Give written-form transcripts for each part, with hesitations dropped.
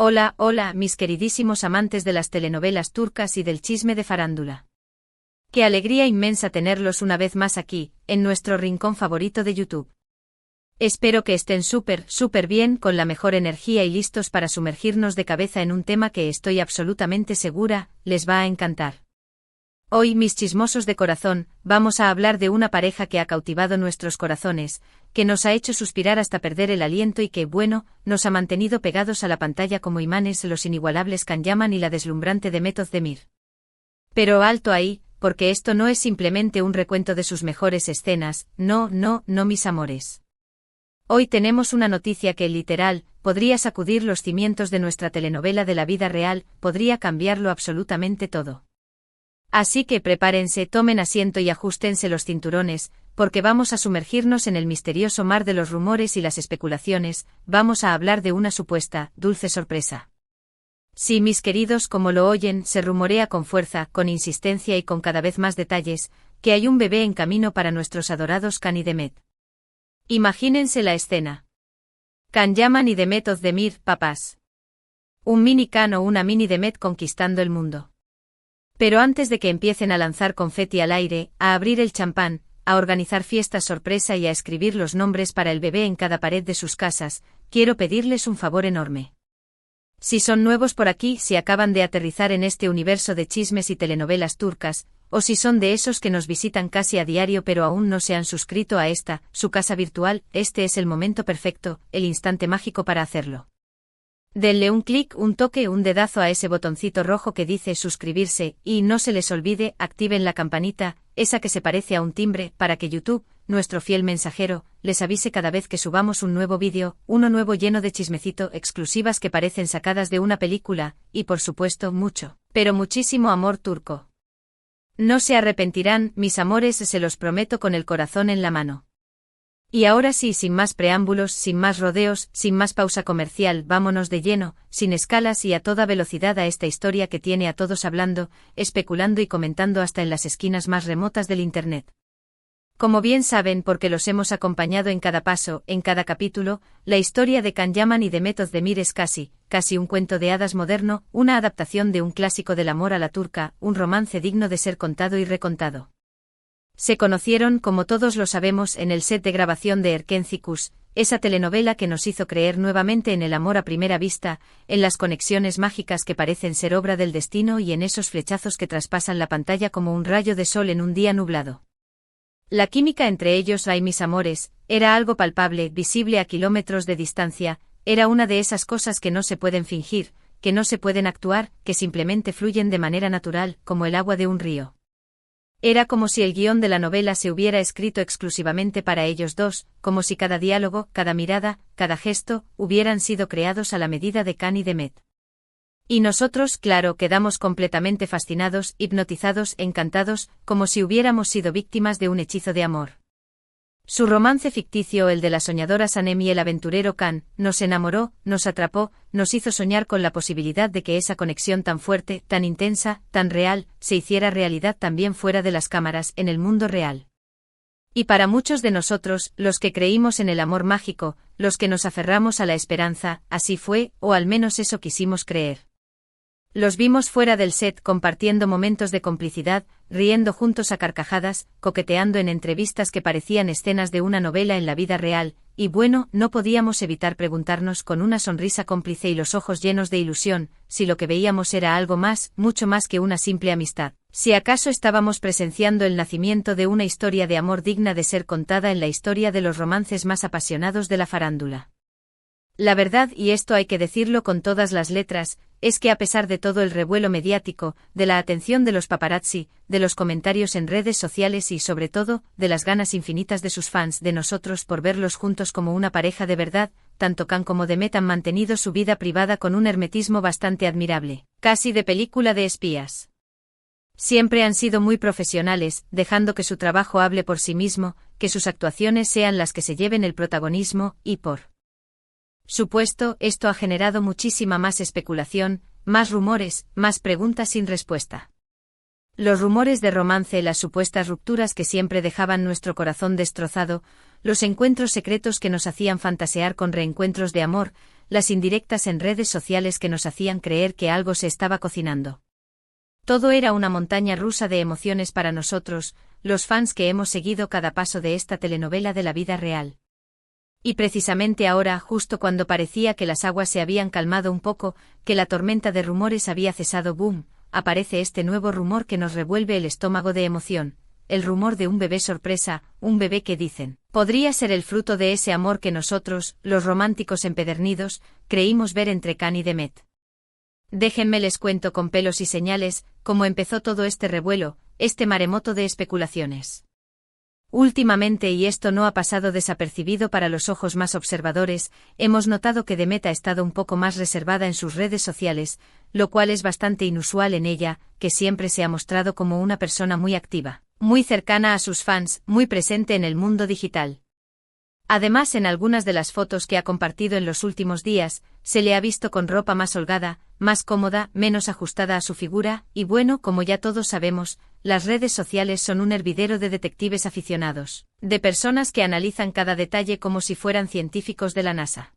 Hola, hola, mis queridísimos amantes de las telenovelas turcas y del chisme de farándula. Qué alegría inmensa tenerlos una vez más aquí, en nuestro rincón favorito de YouTube. Espero que estén súper bien, con la mejor energía y listos para sumergirnos de cabeza en un tema que estoy absolutamente segura, les va a encantar. Hoy, mis chismosos de corazón, vamos a hablar de una pareja que ha cautivado nuestros corazones, que nos ha hecho suspirar hasta perder el aliento y que, bueno, nos ha mantenido pegados a la pantalla como imanes los inigualables Can Yaman y la deslumbrante Demet Özdemir. Pero alto ahí, porque esto no es simplemente un recuento de sus mejores escenas, no, mis amores. Hoy tenemos una noticia que, literal, podría sacudir los cimientos de nuestra telenovela de la vida real, podría cambiarlo absolutamente todo. Así que prepárense, tomen asiento y ajustense los cinturones, porque vamos a sumergirnos en el misterioso mar de los rumores y las especulaciones, vamos a hablar de una supuesta, dulce sorpresa. Sí, mis queridos, como lo oyen, se rumorea con fuerza, con insistencia y con cada vez más detalles, que hay un bebé en camino para nuestros adorados Can y Demet. Imagínense la escena. Can Yaman y Demet Özdemir, papás. Un mini Can o una mini Demet conquistando el mundo. Pero antes de que empiecen a lanzar confeti al aire, a abrir el champán, a organizar fiestas sorpresa y a escribir los nombres para el bebé en cada pared de sus casas, quiero pedirles un favor enorme. Si son nuevos por aquí, si acaban de aterrizar en este universo de chismes y telenovelas turcas, o si son de esos que nos visitan casi a diario pero aún no se han suscrito a esta, su casa virtual, este es el momento perfecto, el instante mágico para hacerlo. Denle un clic, un toque, un dedazo a ese botoncito rojo que dice suscribirse, y no se les olvide, activen la campanita, esa que se parece a un timbre, para que YouTube, nuestro fiel mensajero, les avise cada vez que subamos un nuevo vídeo, uno nuevo lleno de chismecito, exclusivas que parecen sacadas de una película, y por supuesto mucho, pero muchísimo amor turco. No se arrepentirán, mis amores, se los prometo con el corazón en la mano. Y ahora sí, sin más preámbulos, sin más rodeos, sin más pausa comercial, vámonos de lleno, sin escalas y a toda velocidad a esta historia que tiene a todos hablando, especulando y comentando hasta en las esquinas más remotas del Internet. Como bien saben, porque los hemos acompañado en cada paso, en cada capítulo, la historia de Can Yaman y Demet Özdemir es casi un cuento de hadas moderno, una adaptación de un clásico del amor a la turca, un romance digno de ser contado y recontado. Se conocieron, como todos lo sabemos, en el set de grabación de Erkenci, esa telenovela que nos hizo creer nuevamente en el amor a primera vista, en las conexiones mágicas que parecen ser obra del destino y en esos flechazos que traspasan la pantalla como un rayo de sol en un día nublado. La química entre ellos, ay mis amores, era algo palpable, visible a kilómetros de distancia, era una de esas cosas que no se pueden fingir, que no se pueden actuar, que simplemente fluyen de manera natural, como el agua de un río. Era como si el guión de la novela se hubiera escrito exclusivamente para ellos dos, como si cada diálogo, cada mirada, cada gesto, hubieran sido creados a la medida de Can y Demet. Y nosotros, claro, quedamos completamente fascinados, hipnotizados, encantados, como si hubiéramos sido víctimas de un hechizo de amor. Su romance ficticio, el de la soñadora Sanem y el aventurero Can, nos enamoró, nos atrapó, nos hizo soñar con la posibilidad de que esa conexión tan fuerte, tan intensa, tan real, se hiciera realidad también fuera de las cámaras, en el mundo real. Y para muchos de nosotros, los que creímos en el amor mágico, los que nos aferramos a la esperanza, así fue, o al menos eso quisimos creer. Los vimos fuera del set compartiendo momentos de complicidad, riendo juntos a carcajadas, coqueteando en entrevistas que parecían escenas de una novela en la vida real, y bueno, no podíamos evitar preguntarnos con una sonrisa cómplice y los ojos llenos de ilusión, si lo que veíamos era algo más, mucho más que una simple amistad, si acaso estábamos presenciando el nacimiento de una historia de amor digna de ser contada en la historia de los romances más apasionados de la farándula. La verdad, y esto hay que decirlo con todas las letras, es que a pesar de todo el revuelo mediático, de la atención de los paparazzi, de los comentarios en redes sociales y sobre todo, de las ganas infinitas de sus fans de nosotros por verlos juntos como una pareja de verdad, tanto Can como Demet han mantenido su vida privada con un hermetismo bastante admirable, casi de película de espías. Siempre han sido muy profesionales, dejando que su trabajo hable por sí mismo, que sus actuaciones sean las que se lleven el protagonismo, y por supuesto, esto ha generado muchísima más especulación, más rumores, más preguntas sin respuesta. Los rumores de romance, las supuestas rupturas que siempre dejaban nuestro corazón destrozado, los encuentros secretos que nos hacían fantasear con reencuentros de amor, las indirectas en redes sociales que nos hacían creer que algo se estaba cocinando. Todo era una montaña rusa de emociones para nosotros, los fans que hemos seguido cada paso de esta telenovela de la vida real. Y precisamente ahora, justo cuando parecía que las aguas se habían calmado un poco, que la tormenta de rumores había cesado, ¡boom!, aparece este nuevo rumor que nos revuelve el estómago de emoción, el rumor de un bebé sorpresa, un bebé que dicen, podría ser el fruto de ese amor que nosotros, los románticos empedernidos, creímos ver entre Can y Demet. Déjenme les cuento con pelos y señales, cómo empezó todo este revuelo, este maremoto de especulaciones. Últimamente, y esto no ha pasado desapercibido para los ojos más observadores, hemos notado que Demet ha estado un poco más reservada en sus redes sociales, lo cual es bastante inusual en ella, que siempre se ha mostrado como una persona muy activa, muy cercana a sus fans, muy presente en el mundo digital. Además, en algunas de las fotos que ha compartido en los últimos días, se le ha visto con ropa más holgada, más cómoda, menos ajustada a su figura, y bueno, como ya todos sabemos, las redes sociales son un hervidero de detectives aficionados, de personas que analizan cada detalle como si fueran científicos de la NASA.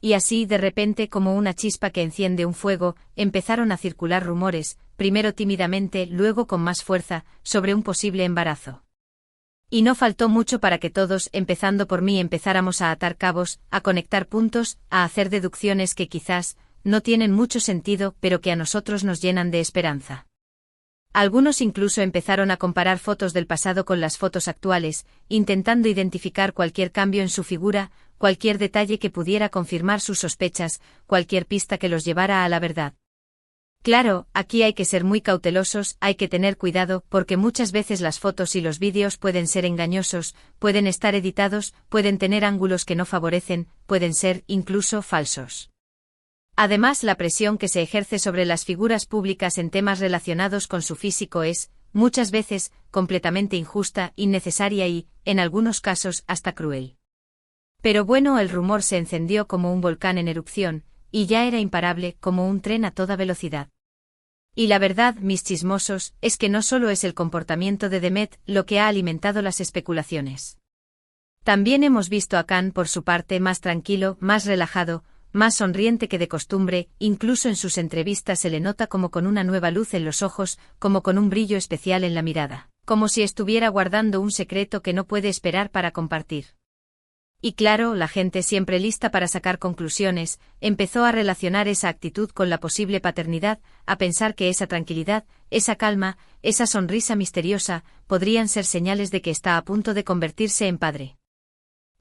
Y así, de repente, como una chispa que enciende un fuego, empezaron a circular rumores, primero tímidamente, luego con más fuerza, sobre un posible embarazo. Y no faltó mucho para que todos, empezando por mí, empezáramos a atar cabos, a conectar puntos, a hacer deducciones que quizás no tienen mucho sentido, pero que a nosotros nos llenan de esperanza. Algunos incluso empezaron a comparar fotos del pasado con las fotos actuales, intentando identificar cualquier cambio en su figura, cualquier detalle que pudiera confirmar sus sospechas, cualquier pista que los llevara a la verdad. Claro, aquí hay que ser muy cautelosos, hay que tener cuidado, porque muchas veces las fotos y los vídeos pueden ser engañosos, pueden estar editados, pueden tener ángulos que no favorecen, pueden ser, incluso, falsos. Además, la presión que se ejerce sobre las figuras públicas en temas relacionados con su físico es, muchas veces, completamente injusta, innecesaria y, en algunos casos, hasta cruel. Pero bueno, el rumor se encendió como un volcán en erupción, y ya era imparable, como un tren a toda velocidad. Y la verdad, mis chismosos, es que no solo es el comportamiento de Demet lo que ha alimentado las especulaciones. También hemos visto a Can por su parte más tranquilo, más relajado, más sonriente que de costumbre, incluso en sus entrevistas se le nota como con una nueva luz en los ojos, como con un brillo especial en la mirada, como si estuviera guardando un secreto que no puede esperar para compartir. Y claro, la gente, siempre lista para sacar conclusiones, empezó a relacionar esa actitud con la posible paternidad, a pensar que esa tranquilidad, esa calma, esa sonrisa misteriosa, podrían ser señales de que está a punto de convertirse en padre.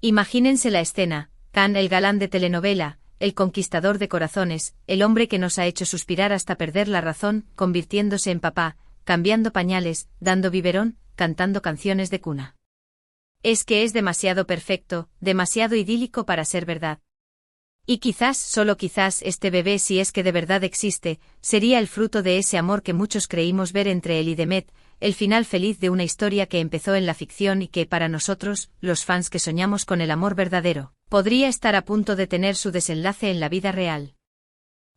Imagínense la escena: Can, el galán de telenovela, el conquistador de corazones, el hombre que nos ha hecho suspirar hasta perder la razón, convirtiéndose en papá, cambiando pañales, dando biberón, cantando canciones de cuna. Es que es demasiado perfecto, demasiado idílico para ser verdad. Y quizás, solo quizás, este bebé, si es que de verdad existe, sería el fruto de ese amor que muchos creímos ver entre él y Demet, el final feliz de una historia que empezó en la ficción y que, para nosotros, los fans que soñamos con el amor verdadero, podría estar a punto de tener su desenlace en la vida real.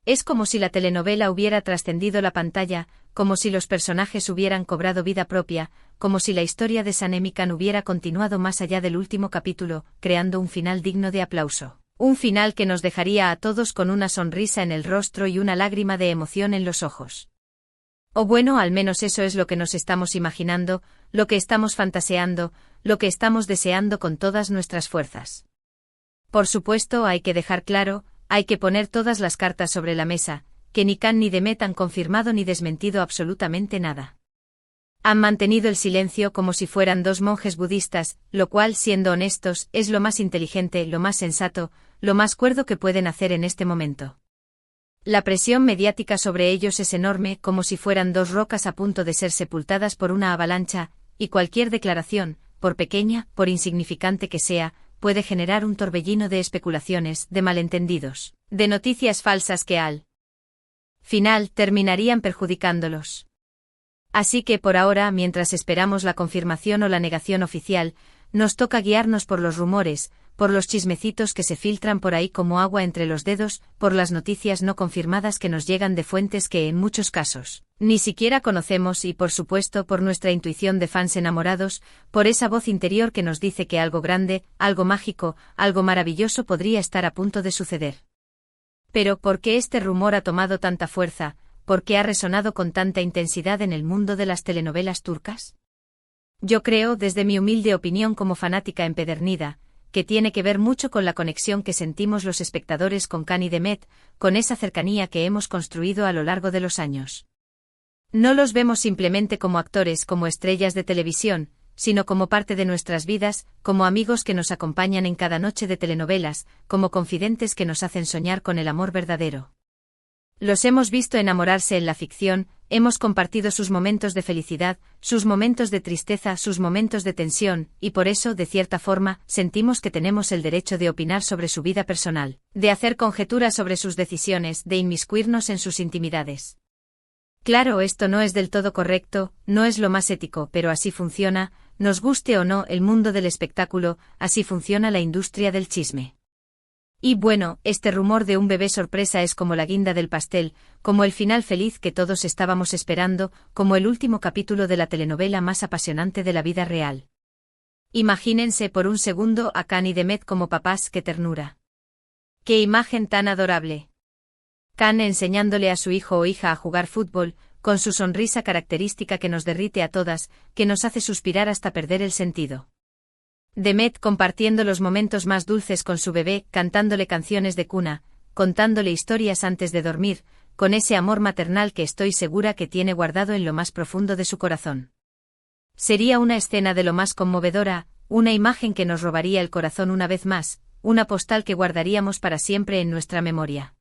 Es como si la telenovela hubiera trascendido la pantalla, como si los personajes hubieran cobrado vida propia, como si la historia de Sanem y Can hubiera continuado más allá del último capítulo, creando un final digno de aplauso. Un final que nos dejaría a todos con una sonrisa en el rostro y una lágrima de emoción en los ojos. O bueno, al menos eso es lo que nos estamos imaginando, lo que estamos fantaseando, lo que estamos deseando con todas nuestras fuerzas. Por supuesto, hay que dejar claro, hay que poner todas las cartas sobre la mesa, que ni Can ni Demet han confirmado ni desmentido absolutamente nada. Han mantenido el silencio como si fueran dos monjes budistas, lo cual, siendo honestos, es lo más inteligente, lo más sensato, lo más cuerdo que pueden hacer en este momento. La presión mediática sobre ellos es enorme, como si fueran dos rocas a punto de ser sepultadas por una avalancha, y cualquier declaración, por pequeña, por insignificante que sea, puede generar un torbellino de especulaciones, de malentendidos, de noticias falsas que al final terminarían perjudicándolos. Así que por ahora, mientras esperamos la confirmación o la negación oficial, nos toca guiarnos por los rumores, por los chismecitos que se filtran por ahí como agua entre los dedos, por las noticias no confirmadas que nos llegan de fuentes que en muchos casos ni siquiera conocemos y por supuesto por nuestra intuición de fans enamorados, por esa voz interior que nos dice que algo grande, algo mágico, algo maravilloso podría estar a punto de suceder. Pero ¿por qué este rumor ha tomado tanta fuerza? ¿Por qué ha resonado con tanta intensidad en el mundo de las telenovelas turcas? Yo creo, desde mi humilde opinión como fanática empedernida, que tiene que ver mucho con la conexión que sentimos los espectadores con Can y Demet, con esa cercanía que hemos construido a lo largo de los años. No los vemos simplemente como actores, como estrellas de televisión, sino como parte de nuestras vidas, como amigos que nos acompañan en cada noche de telenovelas, como confidentes que nos hacen soñar con el amor verdadero. Los hemos visto enamorarse en la ficción, hemos compartido sus momentos de felicidad, sus momentos de tristeza, sus momentos de tensión, y por eso, de cierta forma, sentimos que tenemos el derecho de opinar sobre su vida personal, de hacer conjeturas sobre sus decisiones, de inmiscuirnos en sus intimidades. Claro, esto no es del todo correcto, no es lo más ético, pero así funciona, nos guste o no el mundo del espectáculo, así funciona la industria del chisme. Y bueno, este rumor de un bebé sorpresa es como la guinda del pastel, como el final feliz que todos estábamos esperando, como el último capítulo de la telenovela más apasionante de la vida real. Imagínense por un segundo a Can y Demet como papás, qué ternura. ¡Qué imagen tan adorable! Can enseñándole a su hijo o hija a jugar fútbol, con su sonrisa característica que nos derrite a todas, que nos hace suspirar hasta perder el sentido. Demet compartiendo los momentos más dulces con su bebé, cantándole canciones de cuna, contándole historias antes de dormir, con ese amor maternal que estoy segura que tiene guardado en lo más profundo de su corazón. Sería una escena de lo más conmovedora, una imagen que nos robaría el corazón una vez más, una postal que guardaríamos para siempre en nuestra memoria.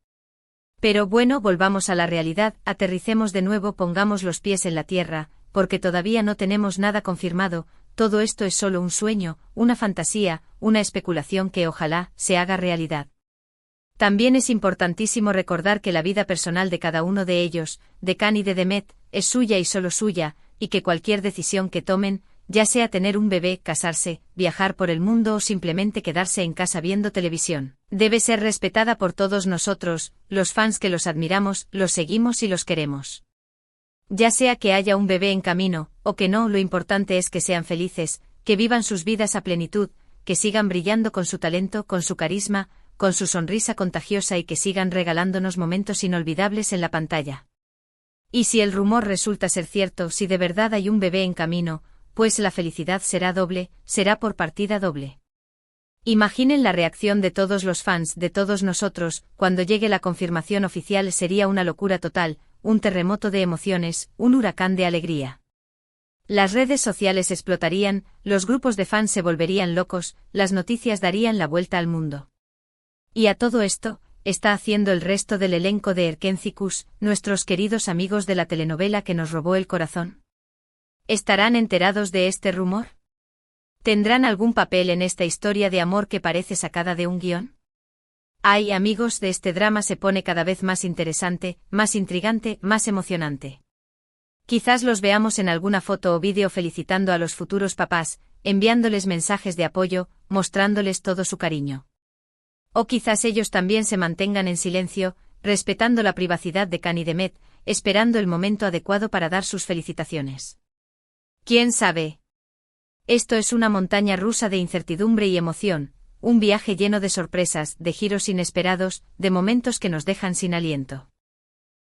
Pero bueno, volvamos a la realidad, aterricemos de nuevo, pongamos los pies en la tierra, porque todavía no tenemos nada confirmado. Todo esto es solo un sueño, una fantasía, una especulación que ojalá se haga realidad. También es importantísimo recordar que la vida personal de cada uno de ellos, de Can y de Demet, es suya y solo suya, y que cualquier decisión que tomen, ya sea tener un bebé, casarse, viajar por el mundo o simplemente quedarse en casa viendo televisión, debe ser respetada por todos nosotros, los fans que los admiramos, los seguimos y los queremos. Ya sea que haya un bebé en camino, o que no, lo importante es que sean felices, que vivan sus vidas a plenitud, que sigan brillando con su talento, con su carisma, con su sonrisa contagiosa y que sigan regalándonos momentos inolvidables en la pantalla. Y si el rumor resulta ser cierto, si de verdad hay un bebé en camino, pues la felicidad será doble, será por partida doble. Imaginen la reacción de todos los fans, de todos nosotros, cuando llegue la confirmación oficial. Sería una locura total, un terremoto de emociones, un huracán de alegría. Las redes sociales explotarían, los grupos de fans se volverían locos, las noticias darían la vuelta al mundo. Y a todo esto, está haciendo el resto del elenco de Erkencicus, nuestros queridos amigos de la telenovela que nos robó el corazón. ¿Estarán enterados de este rumor? ¿Tendrán algún papel en esta historia de amor que parece sacada de un guión? Ay, amigos, de este drama se pone cada vez más interesante, más intrigante, más emocionante. Quizás los veamos en alguna foto o vídeo felicitando a los futuros papás, enviándoles mensajes de apoyo, mostrándoles todo su cariño. O quizás ellos también se mantengan en silencio, respetando la privacidad de Can y Demet, esperando el momento adecuado para dar sus felicitaciones. ¿Quién sabe? Esto es una montaña rusa de incertidumbre y emoción, un viaje lleno de sorpresas, de giros inesperados, de momentos que nos dejan sin aliento.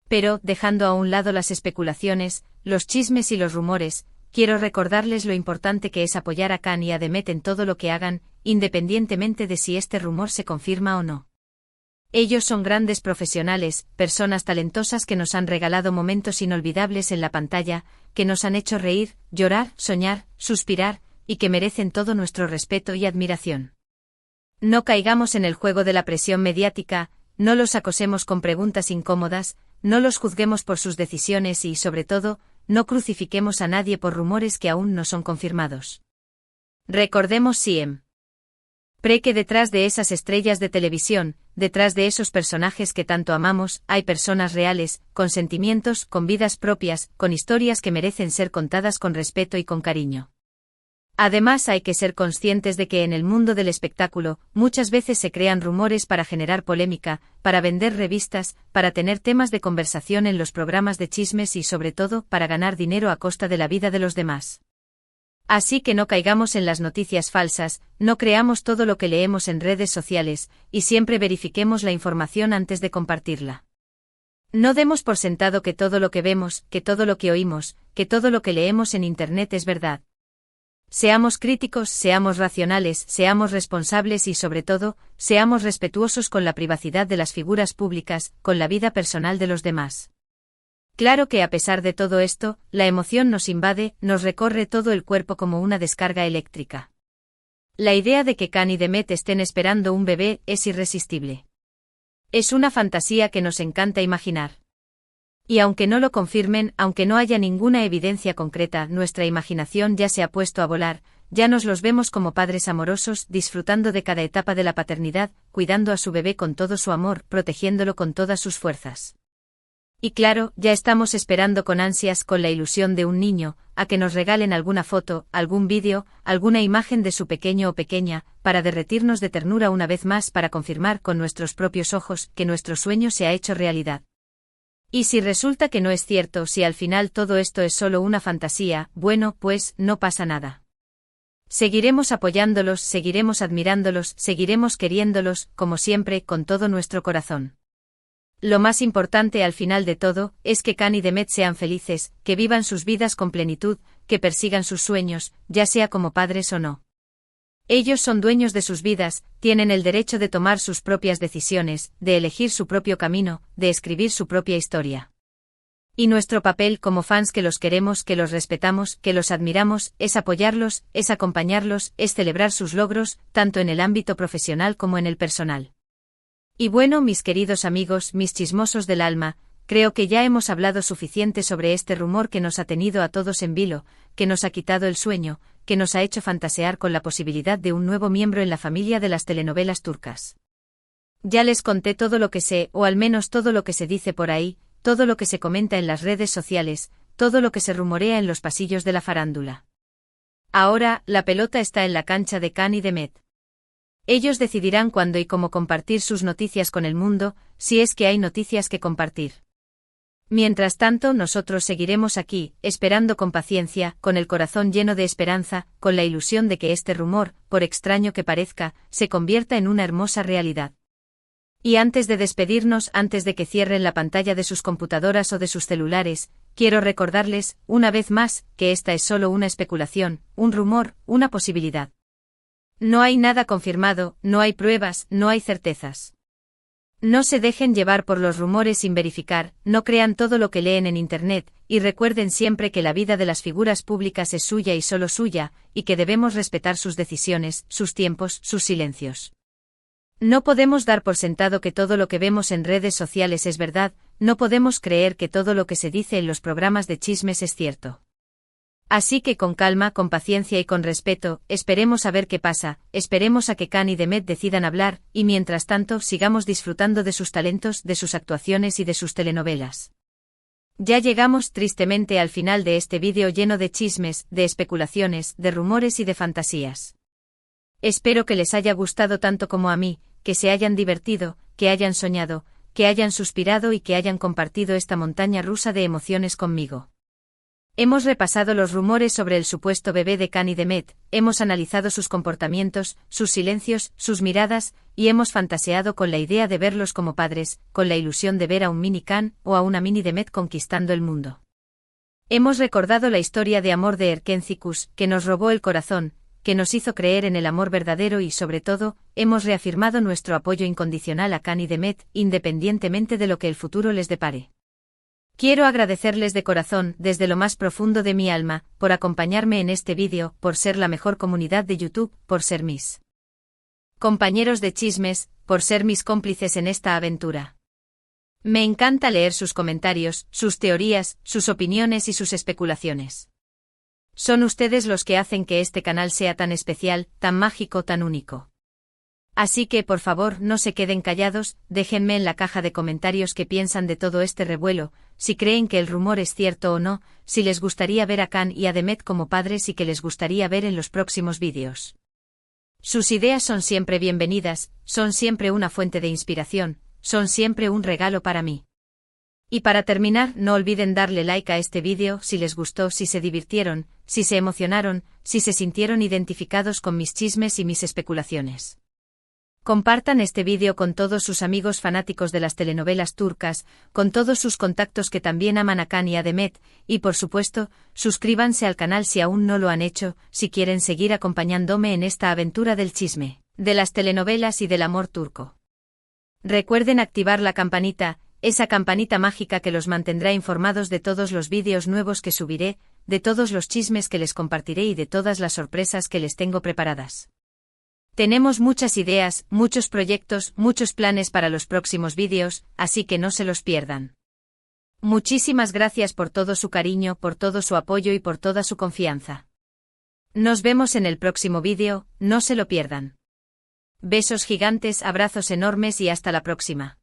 Pero, dejando a un lado las especulaciones, los chismes y los rumores, quiero recordarles lo importante que es apoyar a Can y a Demet en todo lo que hagan, independientemente de si este rumor se confirma o no. Ellos son grandes profesionales, personas talentosas que nos han regalado momentos inolvidables en la pantalla, que nos han hecho reír, llorar, soñar, suspirar, y que merecen todo nuestro respeto y admiración. No caigamos en el juego de la presión mediática, no los acosemos con preguntas incómodas, no los juzguemos por sus decisiones y, sobre todo, no crucifiquemos a nadie por rumores que aún no son confirmados. Recordemos siempre que detrás de esas estrellas de televisión, detrás de esos personajes que tanto amamos, hay personas reales, con sentimientos, con vidas propias, con historias que merecen ser contadas con respeto y con cariño. Además, hay que ser conscientes de que en el mundo del espectáculo, muchas veces se crean rumores para generar polémica, para vender revistas, para tener temas de conversación en los programas de chismes y sobre todo, para ganar dinero a costa de la vida de los demás. Así que no caigamos en las noticias falsas, no creamos todo lo que leemos en redes sociales, y siempre verifiquemos la información antes de compartirla. No demos por sentado que todo lo que vemos, que todo lo que oímos, que todo lo que leemos en Internet es verdad. Seamos críticos, seamos racionales, seamos responsables y sobre todo, seamos respetuosos con la privacidad de las figuras públicas, con la vida personal de los demás. Claro que a pesar de todo esto, la emoción nos invade, nos recorre todo el cuerpo como una descarga eléctrica. La idea de que Khan y Demet estén esperando un bebé es irresistible. Es una fantasía que nos encanta imaginar. Y aunque no lo confirmen, aunque no haya ninguna evidencia concreta, nuestra imaginación ya se ha puesto a volar, ya nos los vemos como padres amorosos, disfrutando de cada etapa de la paternidad, cuidando a su bebé con todo su amor, protegiéndolo con todas sus fuerzas. Y claro, ya estamos esperando con ansias, con la ilusión de un niño, a que nos regalen alguna foto, algún vídeo, alguna imagen de su pequeño o pequeña, para derretirnos de ternura una vez más, para confirmar con nuestros propios ojos que nuestro sueño se ha hecho realidad. Y si resulta que no es cierto, si al final todo esto es solo una fantasía, bueno, pues, no pasa nada. Seguiremos apoyándolos, seguiremos admirándolos, seguiremos queriéndolos, como siempre, con todo nuestro corazón. Lo más importante al final de todo, es que Khan y Demet sean felices, que vivan sus vidas con plenitud, que persigan sus sueños, ya sea como padres o no. Ellos son dueños de sus vidas, tienen el derecho de tomar sus propias decisiones, de elegir su propio camino, de escribir su propia historia. Y nuestro papel como fans que los queremos, que los respetamos, que los admiramos, es apoyarlos, es acompañarlos, es celebrar sus logros, tanto en el ámbito profesional como en el personal. Y bueno, mis queridos amigos, mis chismosos del alma, creo que ya hemos hablado suficiente sobre este rumor que nos ha tenido a todos en vilo, que nos ha quitado el sueño, que nos ha hecho fantasear con la posibilidad de un nuevo miembro en la familia de las telenovelas turcas. Ya les conté todo lo que sé, o al menos todo lo que se dice por ahí, todo lo que se comenta en las redes sociales, todo lo que se rumorea en los pasillos de la farándula. Ahora, la pelota está en la cancha de Khan y Demet. Ellos decidirán cuándo y cómo compartir sus noticias con el mundo, si es que hay noticias que compartir. Mientras tanto, nosotros seguiremos aquí, esperando con paciencia, con el corazón lleno de esperanza, con la ilusión de que este rumor, por extraño que parezca, se convierta en una hermosa realidad. Y antes de despedirnos, antes de que cierren la pantalla de sus computadoras o de sus celulares, quiero recordarles, una vez más, que esta es solo una especulación, un rumor, una posibilidad. No hay nada confirmado, no hay pruebas, no hay certezas. No se dejen llevar por los rumores sin verificar, no crean todo lo que leen en Internet, y recuerden siempre que la vida de las figuras públicas es suya y solo suya, y que debemos respetar sus decisiones, sus tiempos, sus silencios. No podemos dar por sentado que todo lo que vemos en redes sociales es verdad, no podemos creer que todo lo que se dice en los programas de chismes es cierto. Así que con calma, con paciencia y con respeto, esperemos a ver qué pasa, esperemos a que Khan y Demet decidan hablar, y mientras tanto sigamos disfrutando de sus talentos, de sus actuaciones y de sus telenovelas. Ya llegamos tristemente al final de este vídeo lleno de chismes, de especulaciones, de rumores y de fantasías. Espero que les haya gustado tanto como a mí, que se hayan divertido, que hayan soñado, que hayan suspirado y que hayan compartido esta montaña rusa de emociones conmigo. Hemos repasado los rumores sobre el supuesto bebé de Khan y Demet, hemos analizado sus comportamientos, sus silencios, sus miradas, y hemos fantaseado con la idea de verlos como padres, con la ilusión de ver a un mini Khan o a una mini Demet conquistando el mundo. Hemos recordado la historia de amor de Erkencikus, que nos robó el corazón, que nos hizo creer en el amor verdadero y sobre todo, hemos reafirmado nuestro apoyo incondicional a Khan y Demet, independientemente de lo que el futuro les depare. Quiero agradecerles de corazón, desde lo más profundo de mi alma, por acompañarme en este vídeo, por ser la mejor comunidad de YouTube, por ser mis compañeros de chismes, por ser mis cómplices en esta aventura. Me encanta leer sus comentarios, sus teorías, sus opiniones y sus especulaciones. Son ustedes los que hacen que este canal sea tan especial, tan mágico, tan único. Así que por favor no se queden callados, déjenme en la caja de comentarios qué piensan de todo este revuelo, si creen que el rumor es cierto o no, si les gustaría ver a Khan y a Demet como padres y que les gustaría ver en los próximos vídeos. Sus ideas son siempre bienvenidas, son siempre una fuente de inspiración, son siempre un regalo para mí. Y para terminar, no olviden darle like a este vídeo si les gustó, si se divirtieron, si se emocionaron, si se sintieron identificados con mis chismes y mis especulaciones. Compartan este vídeo con todos sus amigos fanáticos de las telenovelas turcas, con todos sus contactos que también aman a Can y a Demet, y por supuesto, suscríbanse al canal si aún no lo han hecho, si quieren seguir acompañándome en esta aventura del chisme, de las telenovelas y del amor turco. Recuerden activar la campanita, esa campanita mágica que los mantendrá informados de todos los vídeos nuevos que subiré, de todos los chismes que les compartiré y de todas las sorpresas que les tengo preparadas. Tenemos muchas ideas, muchos proyectos, muchos planes para los próximos vídeos, así que no se los pierdan. Muchísimas gracias por todo su cariño, por todo su apoyo y por toda su confianza. Nos vemos en el próximo vídeo, no se lo pierdan. Besos gigantes, abrazos enormes y hasta la próxima.